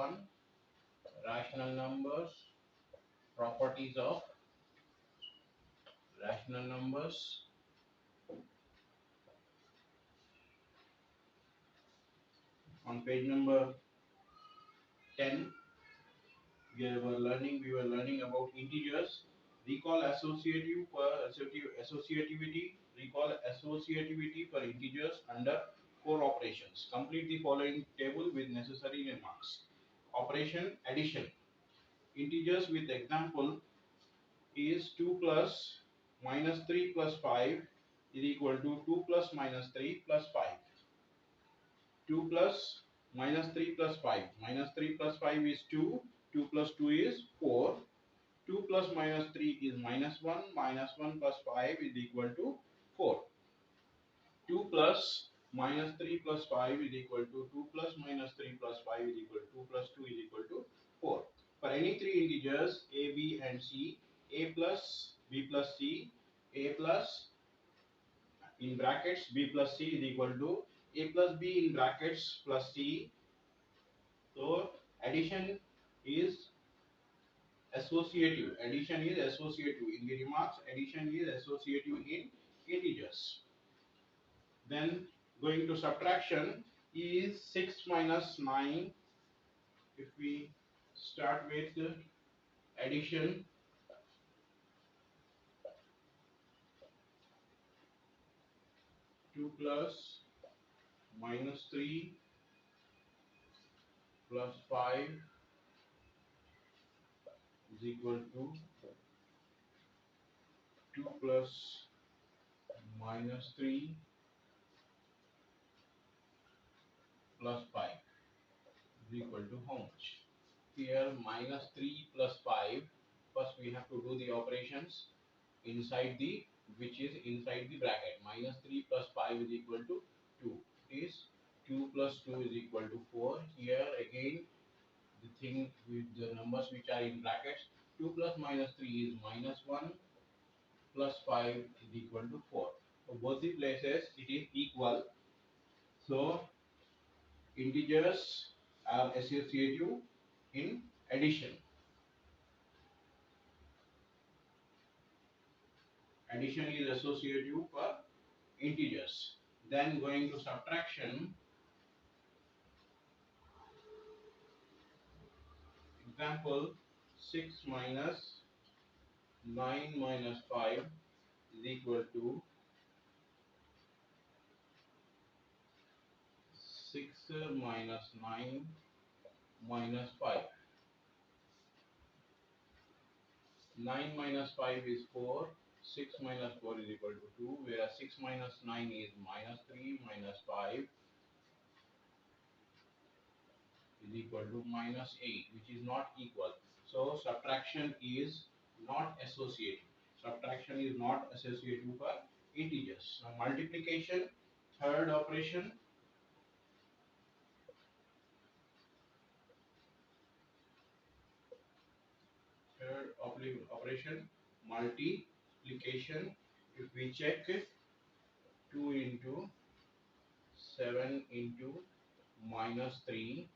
1. Rational numbers, properties of rational numbers. On page number 10, we were learning about integers. Recall associativity. Recall associativity for integers under core operations. Complete the following table with necessary remarks. Operation addition. Integers with example is 2 plus minus 3 plus 5 is equal to 2 plus minus 3 plus 5. 2 plus minus 3 plus 5. Minus 3 plus 5 is 2. 2 plus 2 is 4. 2 plus minus 3 is minus 1. Minus 1 plus 5 is equal to 4. 2 plus minus 3 plus 5 is equal to 2 plus minus 3 plus 5 is equal to 2 plus 2 is equal to 4. For any three integers a, b and c, a plus b plus c, a plus in brackets b plus c is equal to a plus b in brackets plus c. So addition is associative. Addition is associative. In the remarks, addition is associative in integers. Then going to subtraction is 6 minus 9. If we start with addition, 2 plus minus 3 plus 5 is equal to 2 plus minus 3 plus 5 is equal to how much? Here minus 3 plus 5. First we have to do the operations inside the which is inside the bracket. Minus 3 plus 5 is equal to 2. Is 2 plus 2 is equal to 4. Here again the thing with the numbers which are in brackets. 2 plus minus 3 is minus 1 plus 5 is equal to 4. For both the places it is equal. So integers are associative in addition. Addition is associative for integers. Then going to subtraction. Example 6 minus 9 minus 5 is equal to 6 minus 9 minus 5. 9 minus 5 is 4. 6 minus 4 is equal to 2, whereas 6 minus 9 is minus 3 minus 5 is equal to minus 8, which is not equal. So subtraction is not associative. Subtraction is not associative for integers. Now multiplication, third operation. Third operation, multiplication. If we check 2 into 7 into minus 3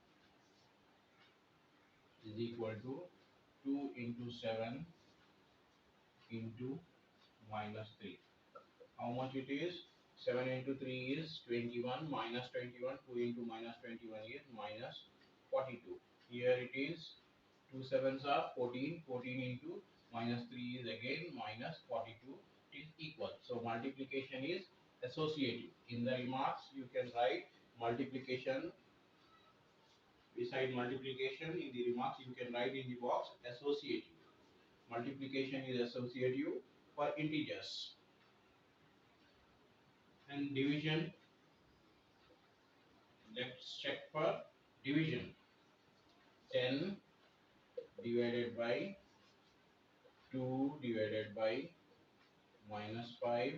is equal to 2 into 7 into minus 3. How much it is? 7 into 3 is 21 minus 21. 2 into minus 21 is minus 42. Here it is 2 sevens are 14. 14 into minus 3 is again minus 42. It is equal. So multiplication is associative. In the remarks you can write multiplication. Beside multiplication in the remarks you can write in the box associative. Multiplication is associative for integers. And division, let's check for division. 10 divided by 2 divided by minus 5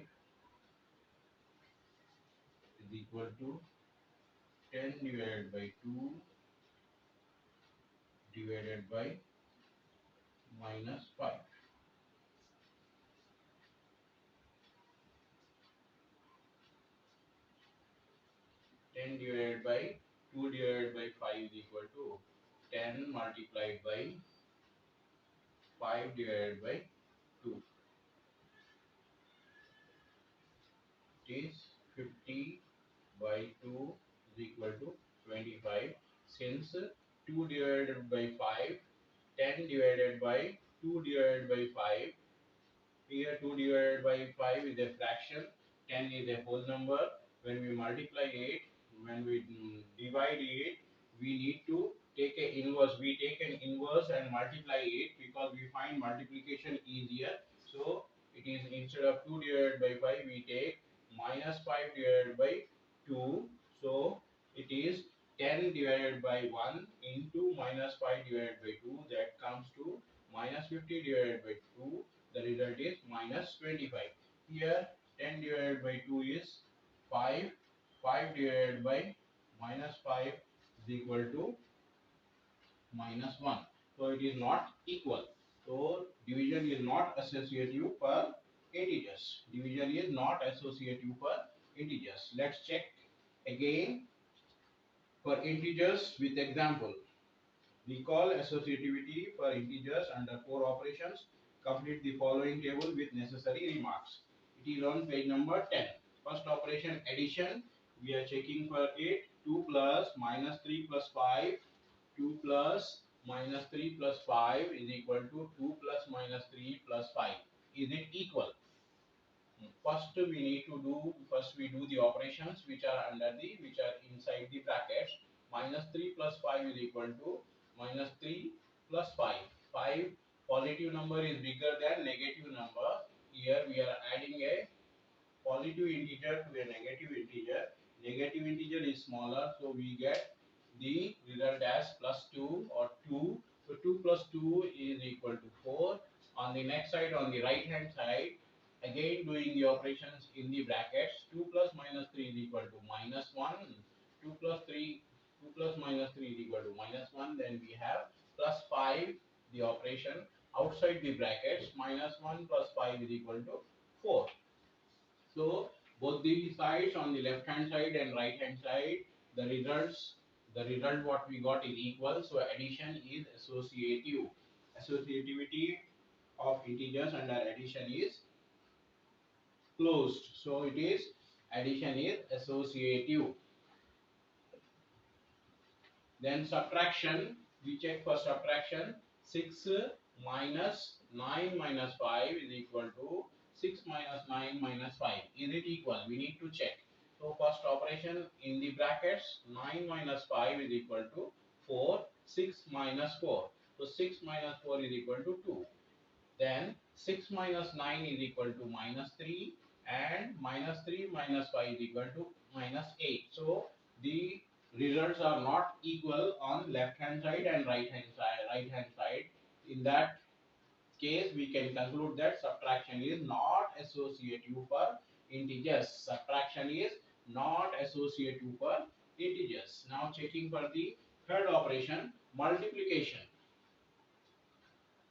is equal to 10 divided by 2 divided by minus 5. 10 divided by 2 divided by 5 is equal to 10 multiplied by 5 divided by 2. It is 50 by 2 is equal to 25. Since 2 divided by 5, 10 divided by 2 divided by 5. Here 2 divided by 5 is a fraction, 10 is a whole number. When we multiply it, when we divide it, we need to take a inverse. We take an inverse and multiply it because we find multiplication easier. So it is, instead of 2 divided by 5, we take minus 5 divided by 2. So it is 10 divided by 1 into minus 5 divided by 2. That comes to minus 50 divided by 2. The result is minus 25. Here 10 divided by 2 is 5. 5 divided by minus 5 is equal to minus 1. So it is not equal. So division is not associative for integers. Division is not associative for integers. Let's check again for integers with example. Recall associativity for integers under 4 operations. Complete the following table with necessary remarks. It is on page number 10. First operation, addition. We are checking for it. 2 plus minus 3 plus 5. 2 plus minus 3 plus 5 is equal to 2 plus minus 3 plus 5. Is it equal? First we do the operations which are inside the brackets. Minus 3 plus 5 is equal to minus 3 plus 5. 5 positive number is bigger than negative number. Here we are adding a positive integer to a negative integer. Negative integer is smaller, so we get the result as plus 2 or 2. So 2 plus 2 is equal to 4. On the next side, on the right hand side, again doing the operations in the brackets. 2 plus minus 3 is equal to minus 1. 2 plus minus 3 is equal to minus 1. Then we have plus 5, the operation outside the brackets. Minus 1 plus 5 is equal to 4. So both the sides, on the left hand side and right hand side, the result what we got is equal. So addition is associative. Associativity of integers under addition is closed. So it is, addition is associative. Then subtraction, we check for subtraction. 6 minus 9 minus 5 is equal to 6 minus 9 minus 5. Is it equal? We need to check. So first operation in the brackets, 9 minus 5 is equal to 4. 6 minus 4. So 6 minus 4 is equal to 2. Then 6 minus 9 is equal to minus 3, and minus 3 minus 5 is equal to minus 8. So the results are not equal on left hand side and right hand side. In that case, we can conclude that subtraction is not associative for integers. Subtraction is not associative for integers. Now checking for the third operation, multiplication.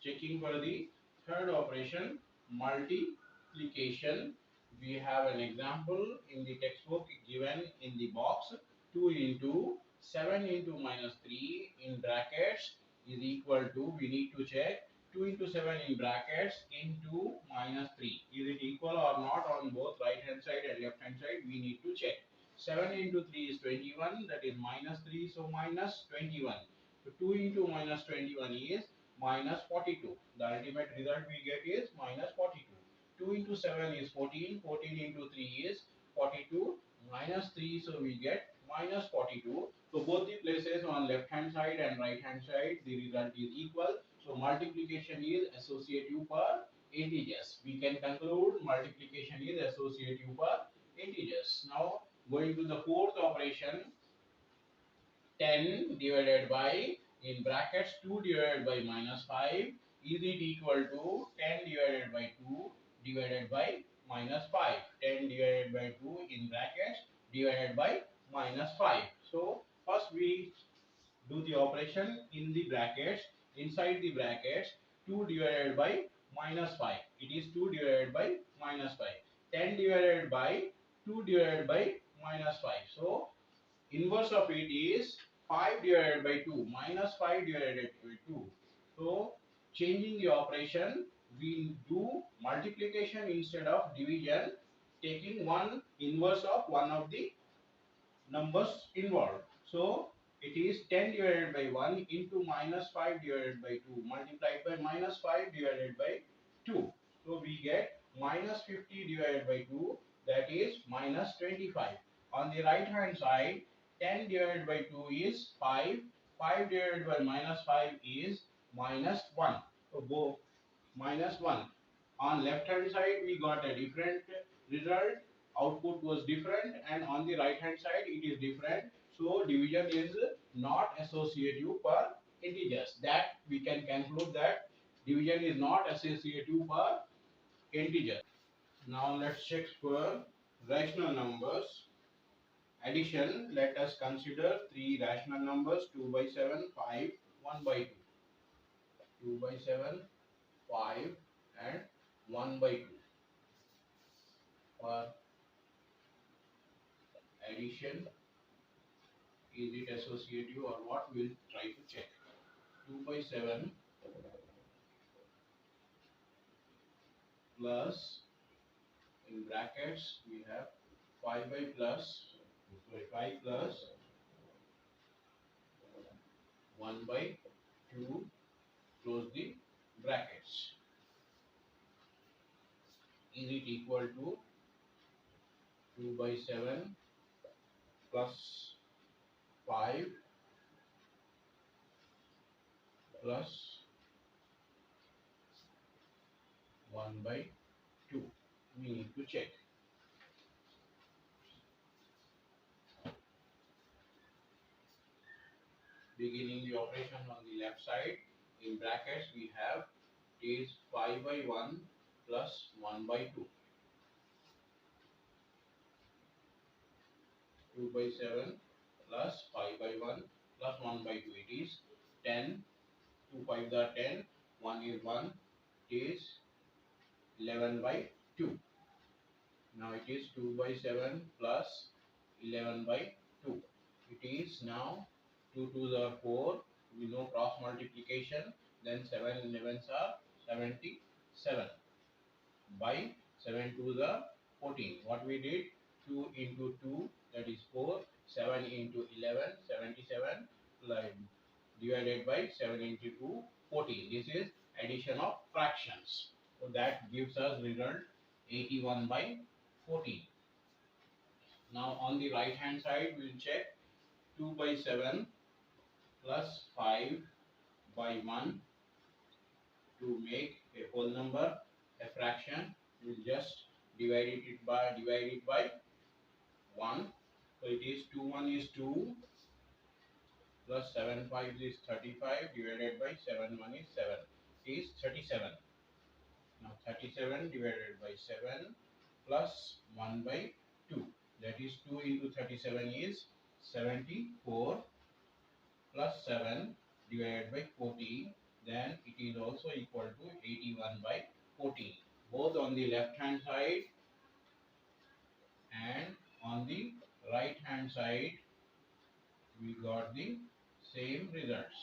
Checking for the third operation, multiplication. We have an example in the textbook given in the box. 2 into 7 into minus 3 in brackets is equal to, we need to check, 2 into 7 in brackets into minus 3. Is it equal or not on both right hand side and left hand side? We need to check. 7 into 3 is 21, that is minus 3, so minus 21. So 2 into minus 21 is minus 42. The ultimate result we get is minus 42. 2 into 7 is 14. 14 into 3 is 42. Minus 3, so we get minus 42. So both the places on left hand side and right hand side, the result is equal. So multiplication is associative for integers. We can conclude multiplication is associative for integers. Now going to the fourth operation, 10 divided by, in brackets, 2 divided by minus 5, is it equal to 10 divided by 2 divided by minus 5. 10 divided by 2 in brackets divided by minus 5. So first we do the operation in the brackets. Inside the brackets, 2 divided by minus 5. It is 2 divided by minus 5. 10 divided by 2 divided by minus 5. So inverse of it is 5 divided by 2 minus 5 divided by 2. So changing the operation, we do multiplication instead of division, taking one inverse of one of the numbers involved. So it is 10 divided by 1 into minus 5 divided by 2 multiplied by minus 5 divided by 2. So we get minus 50 divided by 2, that is minus 25. On the right hand side, 10 divided by 2 is 5. 5 divided by minus 5 is minus 1. So go minus 1. On left hand side we got a different result, output was different, and on the right hand side it is different. So division is not associative for integers. That we can conclude that division is not associative for integers. Now let's check for rational numbers. Addition, let us consider three rational numbers: 2 by 7, 5, 1 by 2. 2 by 7, 5 and 1 by 2. For addition, is it associative or what? We'll try to check. 2 by 7 plus, in brackets we have 5 by plus, sorry, 5 plus 1 by 2, close the brackets. Is it equal to 2 by 7 plus 5 plus 1 by 2? We need to check. Beginning the operation on the left side, in brackets we have is 5 by 1 plus 1 by 2. 2 by 7 plus 5 by 1 plus 1 by 2. It is 10. 2 5s are 10. 1 is 1. It is 11 by 2. Now it is 2 by 7 plus 11 by 2. It is now 2 2s are 4. We know cross multiplication. Then 7 11s are 77. By 7 2s are 14. What we did? 2 into 2, that is 4. 7 into 11, 77, divided by 7 into 2, 14. This is addition of fractions. So that gives us result 81 by 14. Now on the right hand side we will check 2 by 7 plus 5 by 1 to make a whole number, a fraction. We will just divide it by 1. So it is 2 1 is 2 plus 7 5 is 35 divided by 7 1 is 7. It is 37. Now 37 divided by 7 plus 1 by 2. That is 2 into 37 is 74 plus 7 divided by 14. Then it is also equal to 81 by 14. Both on the left hand side and on the right hand side we got the same results.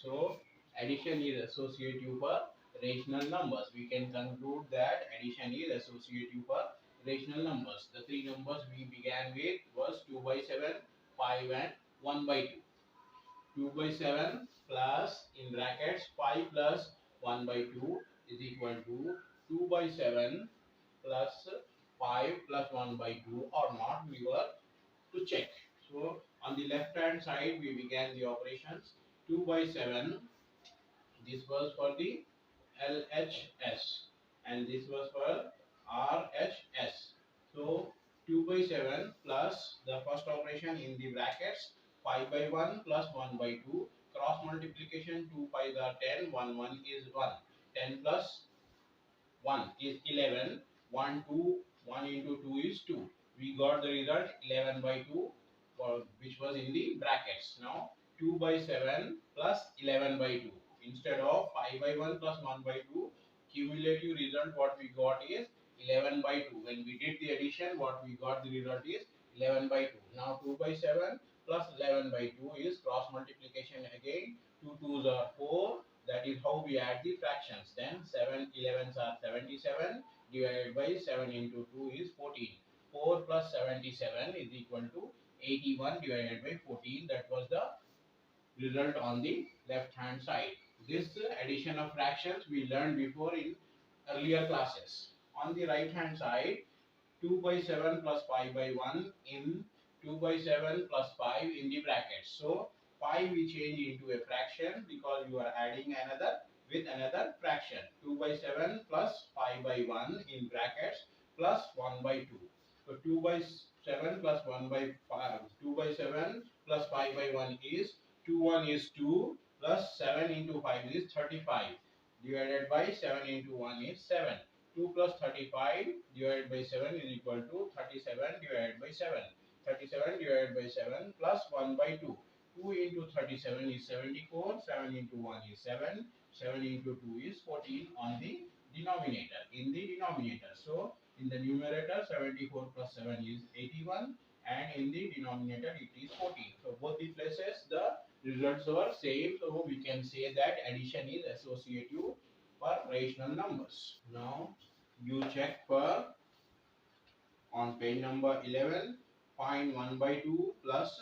So addition is associative for rational numbers. We can conclude that addition is associative for rational numbers. The three numbers we began with was 2 by 7, 5 and 1 by 2. 2 by 7 plus, in brackets, 5 plus 1 by 2 is equal to 2 by 7 plus 5 plus 1 by 2 or not, we were to check. So on the left hand side we began the operations. 2 by 7, this was for the LHS and this was for RHS. So 2 by 7 plus the first operation in the brackets, 5 by 1 plus 1 by 2, cross multiplication, 2 5s are 10, 1 1 is 1, 10 plus 1 is 11, 1 2, 1 into 2 is 2. We got the result 11 by 2, which was in the brackets. Now 2 by 7 plus 11 by 2. Instead of 5 by 1 plus 1 by 2, cumulative result what we got is 11 by 2. When we did the addition, what we got the result is 11 by 2. Now 2 by 7 plus 11 by 2 is cross multiplication again. 2 2s are 4. That is how we add the fractions. Then 7 11s are 77 divided by 7 into 2 is 14. 4 plus 77 is equal to 81 divided by 14. That was the result on the left hand side. This addition of fractions we learned before in earlier classes. On the right hand side, 2 by 7 plus 5 by 1 in 2 by 7 plus 5 in the brackets. So 5 we change into a fraction because you are adding another with another fraction. 2 by 7 plus 5 by 1 in brackets plus 1 by 2. So 2 by 7 plus 1 by 5. 2 by 7 plus 5 by 1 is 2 1 is 2 plus 7 into 5 is 35 divided by 7 into 1 is 7. 2 plus 35 divided by 7 is equal to 37 divided by 7. 37 divided by 7 plus 1 by 2. 2 into 37 is 74. 7 into 1 is 7. 7 into 2 is 14 on the denominator. In the denominator. So, in the numerator 74 plus 7 is 81 and in the denominator it is 14. So, both the places the results were same. So, we can say that addition is associative for rational numbers. Now you check for on page number 11, find 1 by 2 plus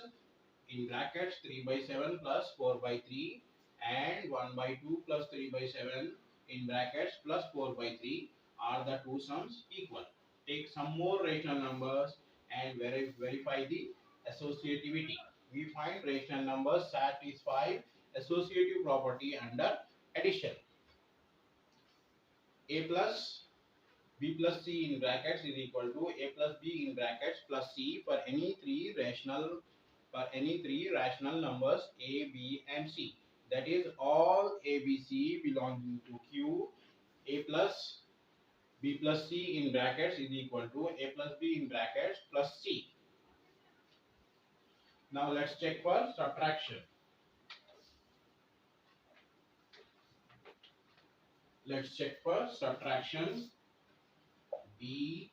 in brackets 3 by 7 plus 4 by 3 and 1 by 2 plus 3 by 7 in brackets plus 4 by 3 are the two sums equal. Take some more rational numbers and verify the associativity. We find rational numbers satisfy associative property under addition. A plus b plus c in brackets is equal to a plus b in brackets plus c for any three rational numbers a, b and c. That is all a, b, c belonging to Q. A plus b plus c in brackets is equal to a plus b in brackets plus c. Now let's check for subtraction. Let's check for subtraction. B,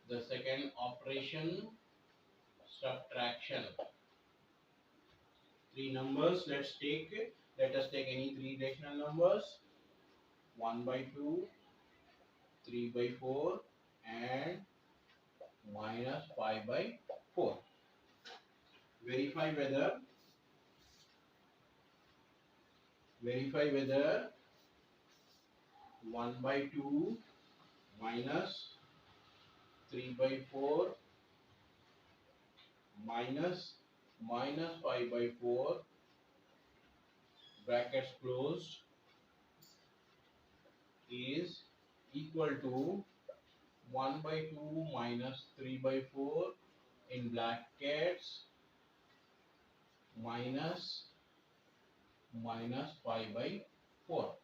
the second operation, subtraction. Three numbers. Let us take any three rational numbers. 1 by 2, 3 by 4 and minus 5 by 4. Verify whether 1 by 2 minus 3 by 4 minus 5 by 4 brackets closed is equal to 1 by 2 minus 3 by 4 in brackets minus 5 by 4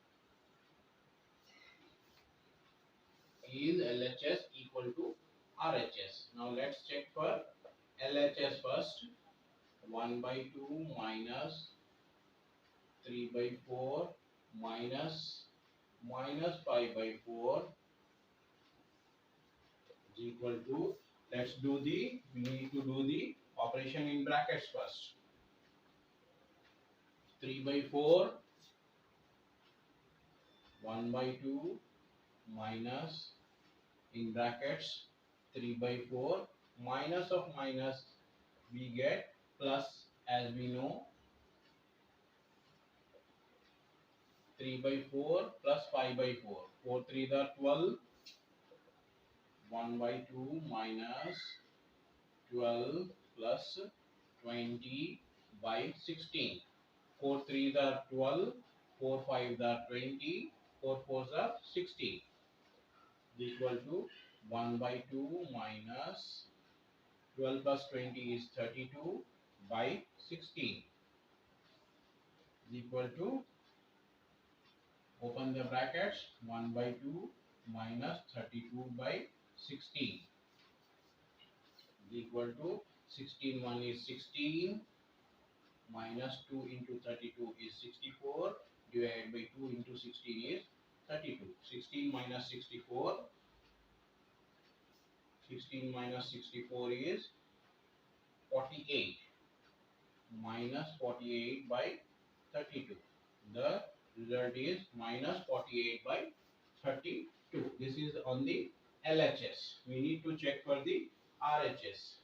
is LHS equal to RHS. Now let's check for LHS first. 1 by 2 minus 3 by 4 minus 5 by 4 is equal to, we need to do the operation in brackets first. 3 by 4, 1 by 2 minus in brackets 3 by 4 minus of minus we get plus, as we know 3 by 4 plus 5 by 4. 4 3 are 12. 1 by 2 minus 12 plus 20 by 16. 4 3 are 12. 4 5 are 20. 4 4 are 16. Equal to 1 by 2 minus 12 plus 20 is 32 by 16. Equal to, open the brackets, 1 by 2 minus 32 by 16 equal to 16 1 is 16 minus 2 into 32 is 64 divided by 2 into 16 is 32. 16 minus 64 is 48. minus 48 by 32. The result is minus 48 by 32. This is on the LHS. We need to check for the RHS.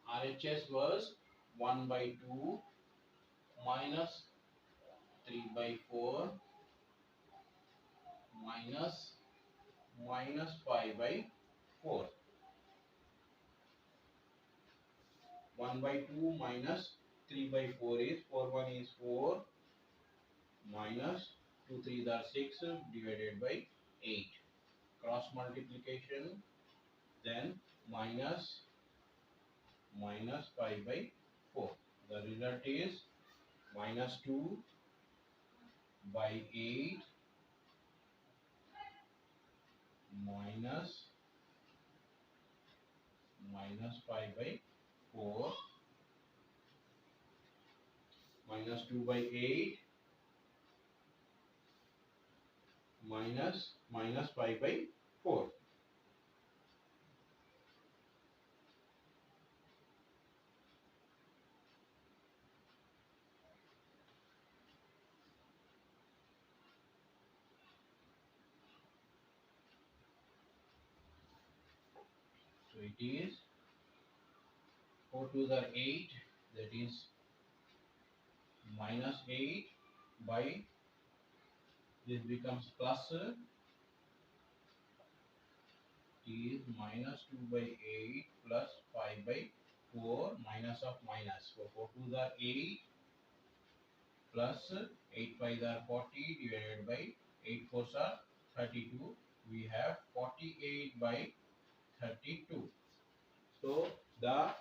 RHS was 1 by 2 minus 3 by 4 minus 5 by 4. 1 by 2 minus 3 by 4 is 4 1 is 4 minus 2 3 are 6 divided by 8. Cross multiplication, then minus 5 by 4. The result is minus 2 by 8 minus 5 by 4 minus 2 by 8 minus 5 by 4. So it is 4 2s are 8, that is minus 8 by, this becomes plus, is minus 2 by 8 plus 5 by 4 minus of minus. So 4 2s are 8 plus 8 5s are 40 divided by 8 4s are 32. We have 48 by 32. So the,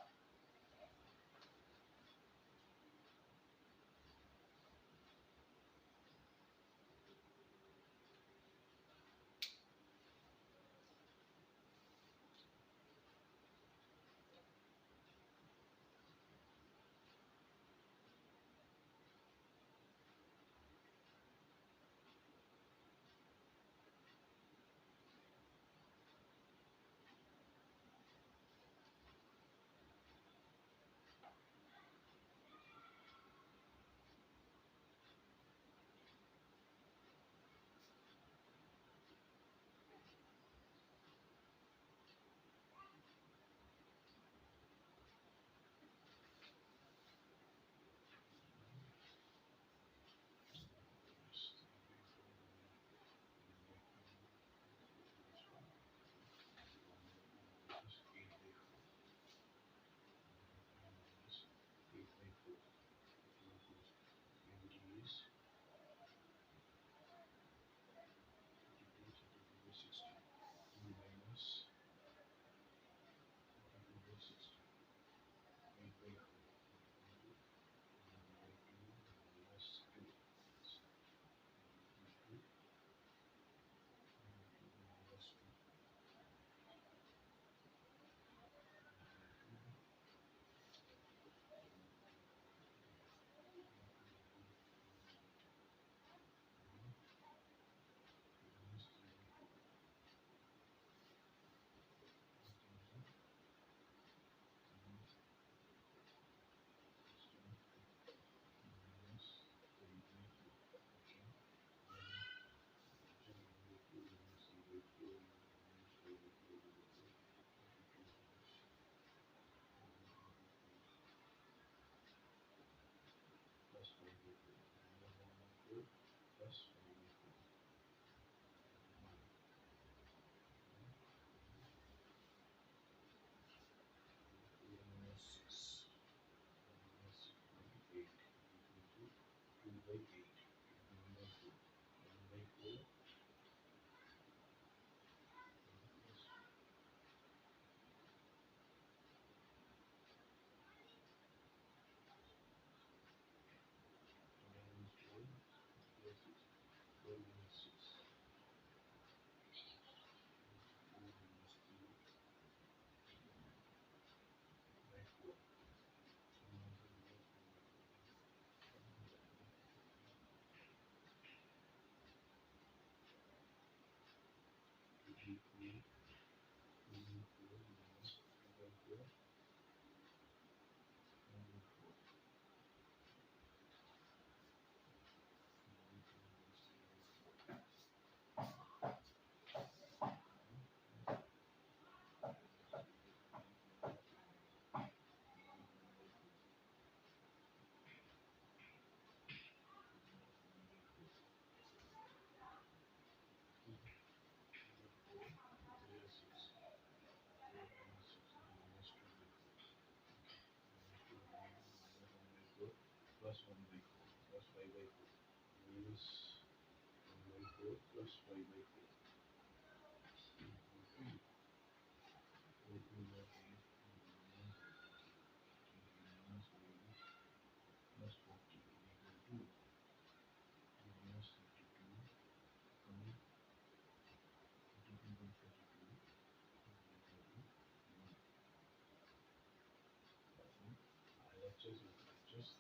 plus 1 by 4 plus 5 by 4 minus 1 by 4 plus 5 by 4. 4 2 are 8 minus 1 plus 40 equal to minus 32 from 32 by 32 equal to 1. LHS is LHS.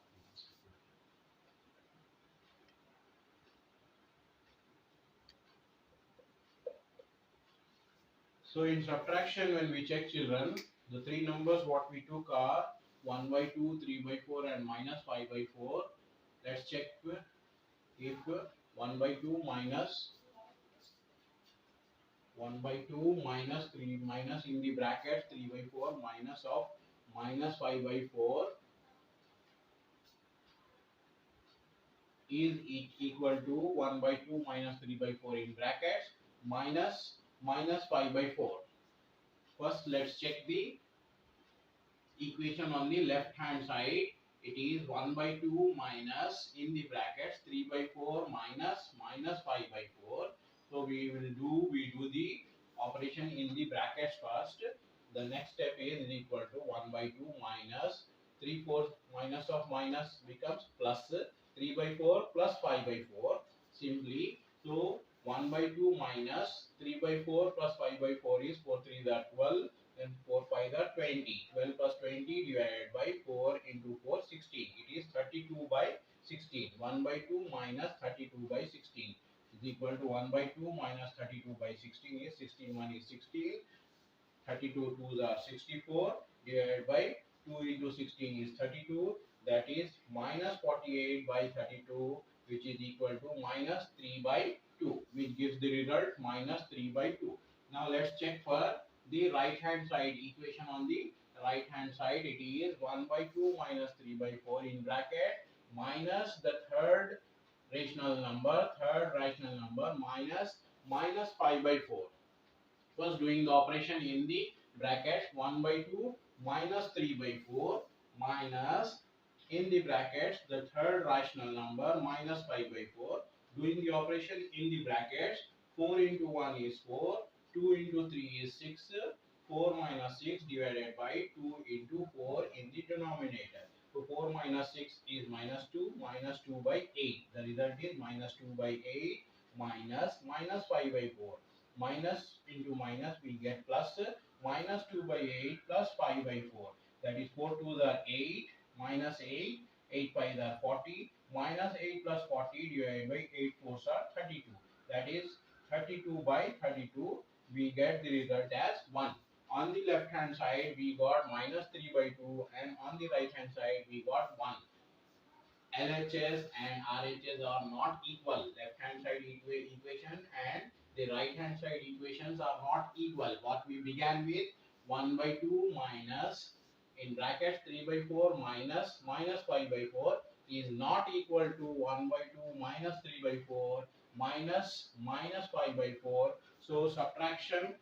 So in subtraction, when we check, children, the three numbers what we took are 1 by 2, 3 by 4 and minus 5 by 4. Let's check if 1 by 2 minus 1 by 2 minus 3 minus in the bracket 3 by 4 minus of minus 5 by 4 is equal to 1 by 2 minus 3 by 4 in brackets minus 5 by 4. First let's check the equation on the left hand side. It is 1 by 2 minus in the brackets 3 by 4 minus 5 by 4. So we do the operation in the brackets first. The next step is equal to 1 by 2 minus 3 4 minus of minus becomes plus 3 by 4 plus 5 by 4 simply. So 1 by 2 minus 3 by 4 plus 5 by 4 is 4 3 that 12. Then 4 5 are 20. 12 plus 20 divided by 4 into 4 16. It is 32 by 16. 1 by 2 minus 32 by 16 is equal to 1 by 2 minus 32 by 16 is 16 1 is 16. 32 2s are 64 divided by 2 into 16 is 32. That is minus 48 by 32, which is equal to minus 3 by 2, which gives the result minus 3 by 2. Now let's check for the right hand side equation. On the right hand side it is 1 by 2 minus 3 by 4 in bracket minus the third rational number minus 5 by 4. First doing the operation in the bracket 1 by 2 minus 3 by 4 minus in the brackets the third rational number minus 5 by 4. Doing the operation in the brackets 4 into 1 is 4, 2 into 3 is 6, 4 minus 6 divided by 2 into 4 in the denominator. So 4 minus 6 is minus 2 by 8. The result is minus 2 by 8 minus 5 by 4. Minus into minus we get plus minus 2 by 8 plus 5 by 4. That is 4 2s are 8 minus 8, 8 5s are 40, minus 8 plus 40 divided by 8 4s are 32. That is 32 by 32. We get the result as 1. On the left hand side we got minus 3 by 2 and on the right hand side we got 1. LHS and RHS are not equal. Left hand side equation and the right hand side equations are not equal. What we began with 1 by 2 minus in brackets 3 by 4 minus 5 by 4 is not equal to 1 by 2 minus 3 by 4 minus 5 by 4. So subtraction,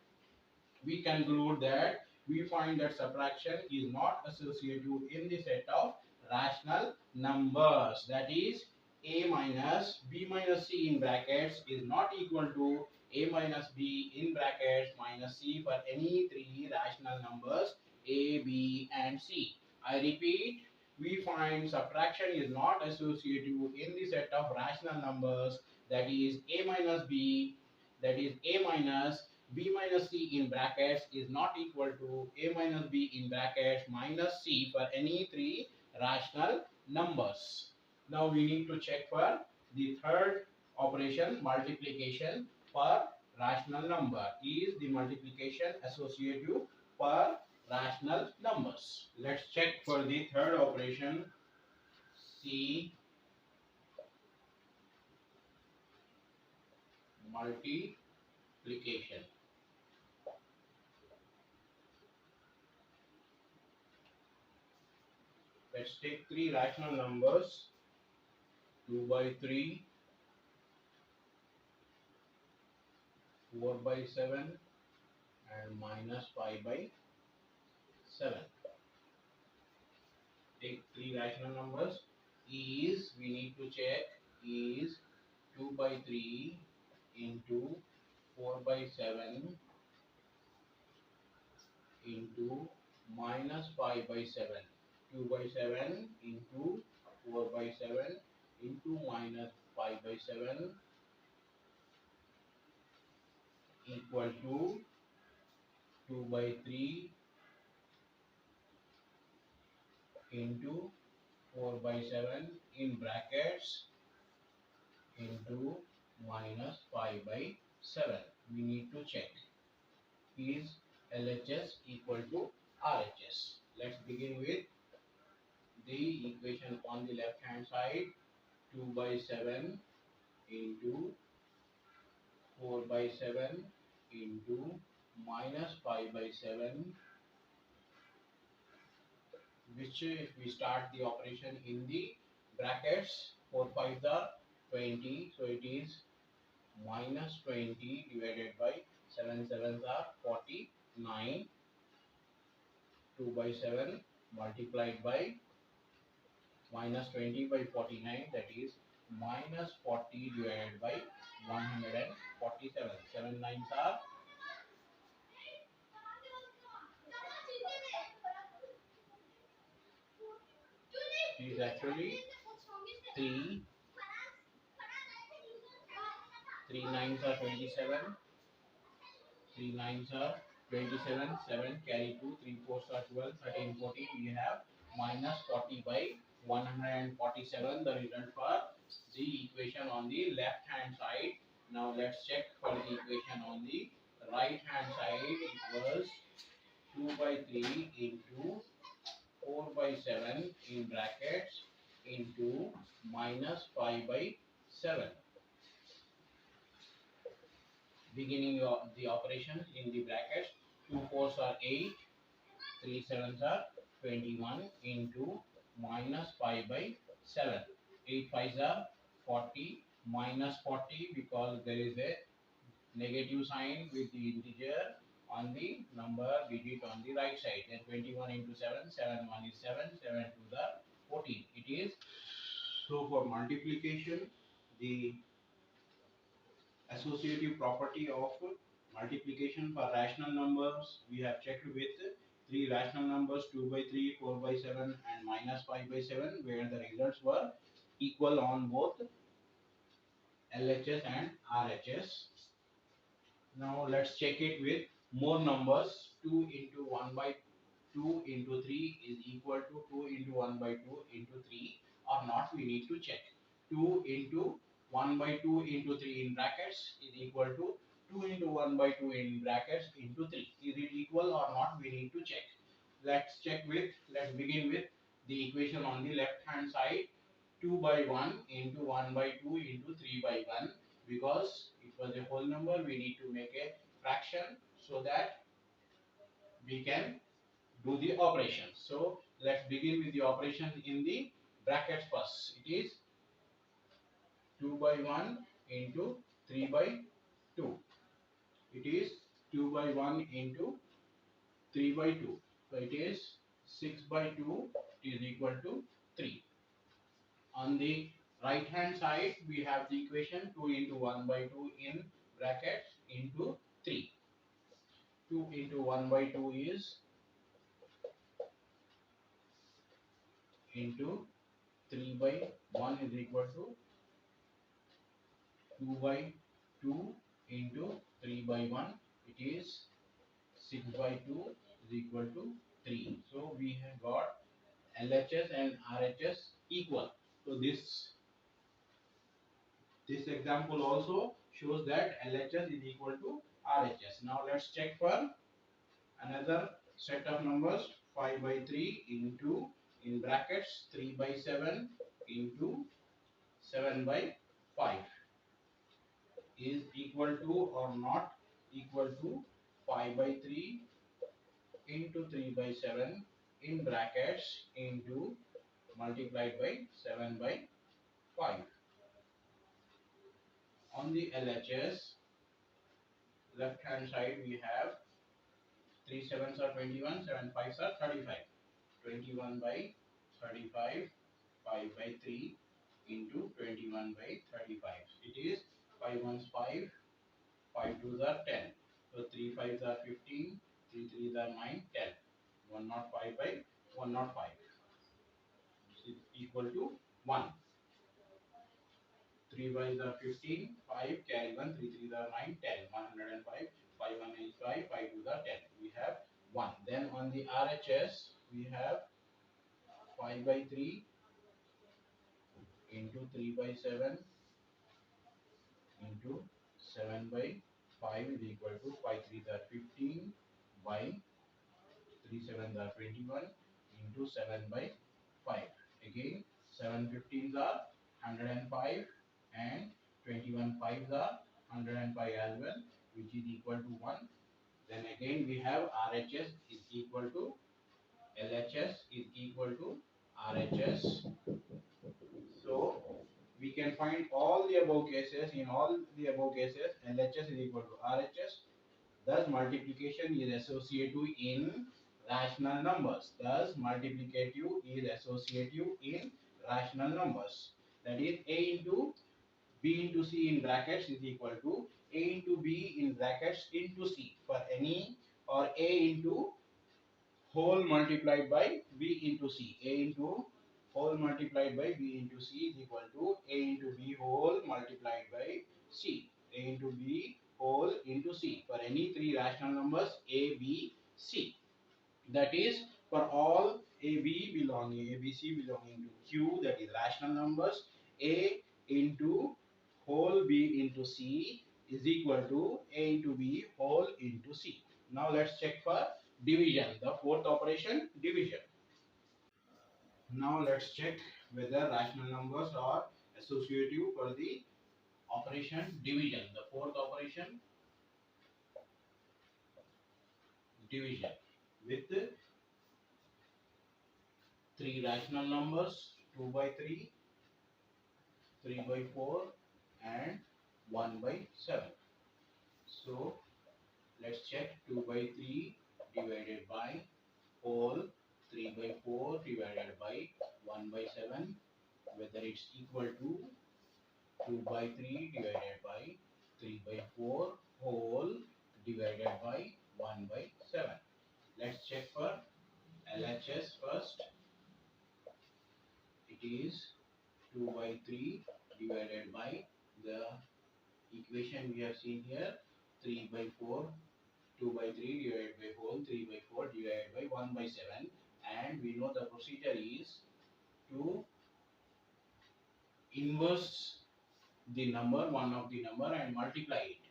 we conclude that we find that subtraction is not associative in the set of rational numbers. That is, a minus b minus c in brackets is not equal to a minus b in brackets minus c for any three rational numbers a, b and c. I repeat, we find subtraction is not associative in the set of rational numbers, that is a minus b, that is a minus b minus c in brackets is not equal to a minus b in brackets minus c for any three rational numbers. Now we need to check for the third operation, multiplication for rational number. Is the multiplication associative for rational numbers? Let's check for the third operation, C multiplication. Let's take three rational numbers, 2 by 3, 4 by 7 and minus 5 by 7. Take three rational numbers is, we need to check, is 2 by 3 into 4 by 7 into minus 5 by 7. 2 by 7 into 4 by 7 into minus 5 by 7 equal to 2 by 3 into 4 by 7 in brackets into minus 5 by 7. We need to check, is LHS equal to RHS. Let's begin with the equation on the left hand side. 2 by 7 into 4 by 7 into minus 5 by 7, which if we start the operation in the brackets, 4 5s are 20, so it is minus 20 divided by 7 7s are 49. 2 by 7 multiplied by minus 20 by 49, that is minus 40 divided by 147. 7 nines are, it is actually 3. 3 nines are 27. 3 nines are 27. 7 carry 2. 3 fours are 12. 13 14. We have minus 40 by 147, the result for the equation on the left hand side. Now let's check for the equation on the right hand side. It was 2 by 3 into 4 by 7 in brackets into minus 5 by 7. Beginning of the operation in the brackets, 2 fours are 8, 3 sevens are 21 into minus 5 by 7. 8 fives are 40, minus 40 because there is a negative sign with the integer on the number digit on the right side. Then 21 into 7, 7 1 is 7, 7 2 the 14. It is, so for multiplication, the associative property of multiplication for rational numbers, we have checked with three rational numbers, 2 by 3, 4 by 7 and minus 5 by 7, where the results were equal on both LHS and RHS. Now let's check it with more numbers. 2 into 1 by 2 into 3 is equal to 2 into 1 by 2 into 3 or not, we need to check. 2 into 1 by 2 into 3 in brackets is equal to 2 into 1 by 2 in brackets into 3. Is it equal or not, we need to check. Let's begin with the equation on the left hand side. 2 by 1 into 1 by 2 into 3 by 1, because it was a whole number, we need to make a fraction so that we can do the operation. So let's begin with the operation in the brackets first. It is 2 by 1 into 3 by 2. It is 2 by 1 into 3 by 2. So it is 6 by 2 is equal to 3. On the right hand side, we have the equation 2 into 1 by 2 in brackets into 3. 2 into 1 by 2 is into 3 by 1 is equal to 2 by 2 into 3 by 1. It is 6 by 2 is equal to 3. So we have got LHS and RHS equal. So this example also shows that LHS is equal to RHS. Now let's check for another set of numbers. 5 by 3 into, in brackets, 3 by 7 into 7 by 5 is equal to or not equal to 5 by 3 into 3 by 7 in brackets into multiplied by 7 by 5. On the LHS left hand side, we have 3 sevens are 21, 7 fives are 35. 21 by 35 5 by 3 into 21 by 35. It is 5 ones 5, 5 twos are 10. So 3 fives are 15, 3 threes are 9, 10. 105 by 105 is equal to 1. 3 5s are 15, 5 carry 1, 3 threes are 9, 10. 105, 5 1 is 5, 5 twos are 10. We have 1. Then on the RHS, we have 5 by 3 into 3 by 7 into 7 by 5 is equal to 5 3s are 15 by 3 7s are 21 into 7 by 5. Again, 7 15s are 105 and 21 5s are 105 as well, which is equal to 1. Then again we have RHS is equal to LHS is equal to RHS. So we can find all the above cases. In all the above cases, LHS is equal to RHS. Thus, multiplication is associative in rational numbers. Thus, multiplicative is associative in rational numbers. That is, A into B into C in brackets is equal to A into B in brackets into C for any, or A into whole multiplied by B into C. A into whole multiplied by B into C is equal to A into B whole multiplied by C. A into B whole into C for any three rational numbers A, B, C. That is, for all A, B belonging, A, B, C belonging to Q, that is rational numbers, A into whole B into C is equal to A into B whole into C. Now let's check for division, the fourth operation, division. Now let's check whether rational numbers are associative for the operation division, the fourth operation, division, with three rational numbers, 2 by 3, 3 by 4 and 1 by 7. So let's check 2 by 3 divided by whole, 3 by 4 divided by 1 by 7, whether it's equal to 2 by 3 divided by 3 by 4 whole divided by 1 by 7. Let's check for LHS first. It is 2 by 3 divided by the equation we have seen here, 3 by 4, 2 by 3 divided by whole, 3 by 4 divided by 1 by 7, and we know the procedure is to inverse the number, one of the number, and multiply it.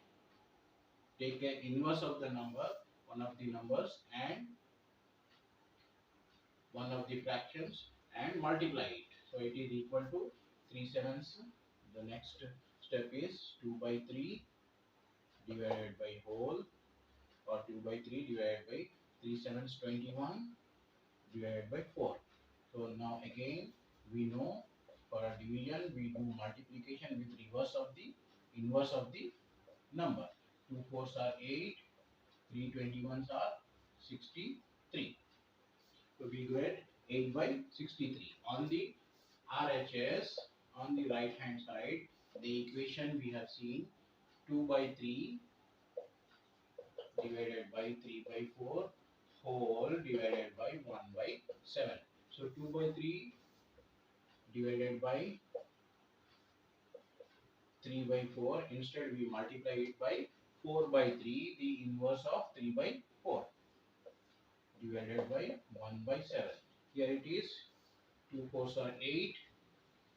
Take an inverse of the number, one of the numbers, and one of the fractions, and multiply it. So it is equal to 3 sevens. The next step is 2 by 3 divided by whole, or 2 by 3 divided by 3 sevens 21 divided by 4. So now again we know for a division we do multiplication with reverse of the inverse of the number. 2 fours are 8, 3 21s are 63. So we get 8 by 63. On the RHS, on the right hand side, the equation we have seen 2 by 3 divided by 3 by 4 whole divided by 1 by 7. So 2 by 3 divided by 3 by 4, instead we multiply it by 4 by 3, the inverse of 3 by 4 divided by 1 by 7. Here it is 2 fours are 8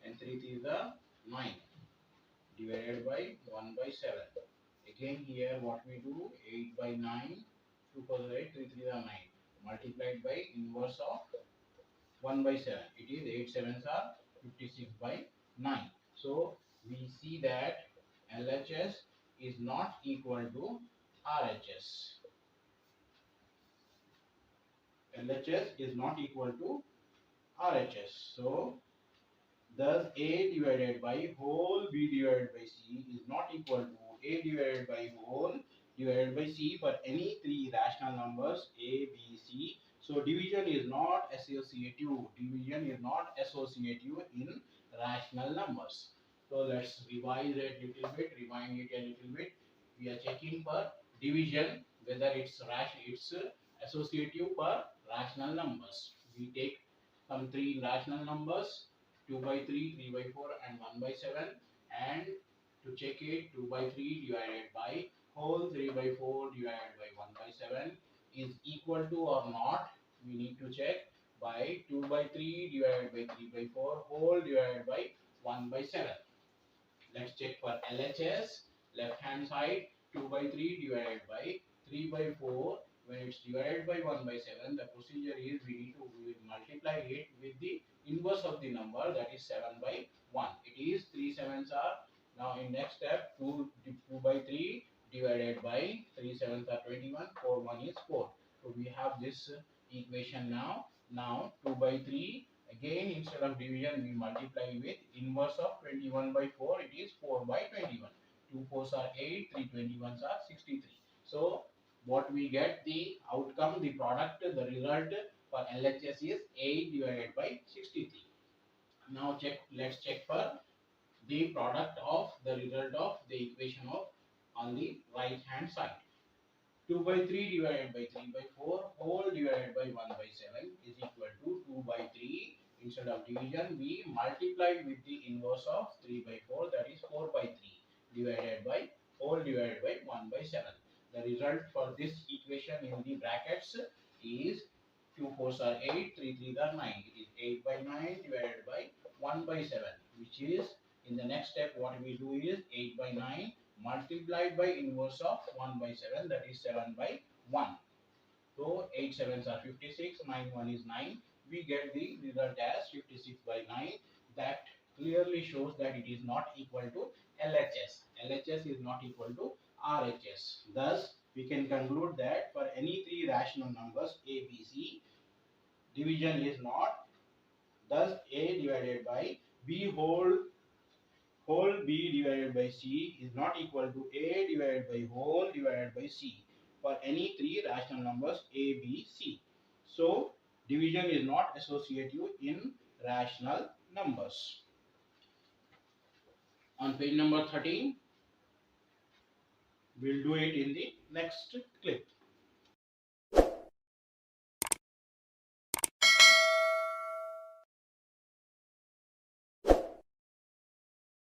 and 3 threes are 9 divided by 1 by 7. Again here what we do, 8 by 9, 2 fours are 8, 3 threes are 9, multiplied by inverse of 1 by 7. It is 8 sevens are 56 by 9. So we see that LHS is not equal to RHS. LHS is not equal to RHS. So thus A divided by whole B divided by C is not equal to A divided by whole divided by C for any three rational numbers A, B, C. So division is not associative. Division is not associative in rational numbers. So let's revise it a little bit, rewind it a little bit. We are checking for division whether it's associative for rational numbers. We take some three rational numbers, 2 by 3, 3 by 4 and 1 by 7, and to check it, 2 by 3 divided by whole 3 by 4 divided by 1 by 7 is equal to or not. We need to check by 2 by 3 divided by 3 by 4 whole divided by 1 by 7. Let's check for LHS. Left hand side, 2 by 3 divided by 3 by 4. When it's divided by 1 by 7, the procedure is we will multiply it with the inverse of the number, that is 7 by 1. It is 3 sevens are. Now in next step, 2 by 3 divided by 3 sevens are 21, 4 1 is 4. So we have this equation now. Now 2 by 3, again instead of division we multiply with inverse of 21 by 4, it is 4 by 21. 2 4s are 8, 3 21s are 63. So what we get, the outcome, the product, the result for LHS is 8 divided by 63. Now let's check for the product of the result of the equation of on the right hand side. 2 by 3 divided by 3 by 4 whole divided by 1 by 7 is equal to 2 by 3. Instead of division, we multiply with the inverse of 3 by 4, that is 4 by 3 divided by whole divided by 1 by 7. The result for this equation in the brackets is 2 4s are 8, 3 3s are 9. It is 8 by 9 divided by 1 by 7, which is in the next step what we do is 8 by 9 multiplied by inverse of 1 by 7, that is 7 by 1. So 8 sevens are 56, 9 1 is 9. We get the result as 56 by 9. That clearly shows that it is not equal to LHS. LHS is not equal to RHS. Thus, we can conclude that for any three rational numbers A, B, C, division is not. Thus, A divided by B whole B divided by C is not equal to A divided by whole divided by C for any three rational numbers A, B, C. So, division is not associative in rational numbers. On page number 13, we'll do it in the next clip.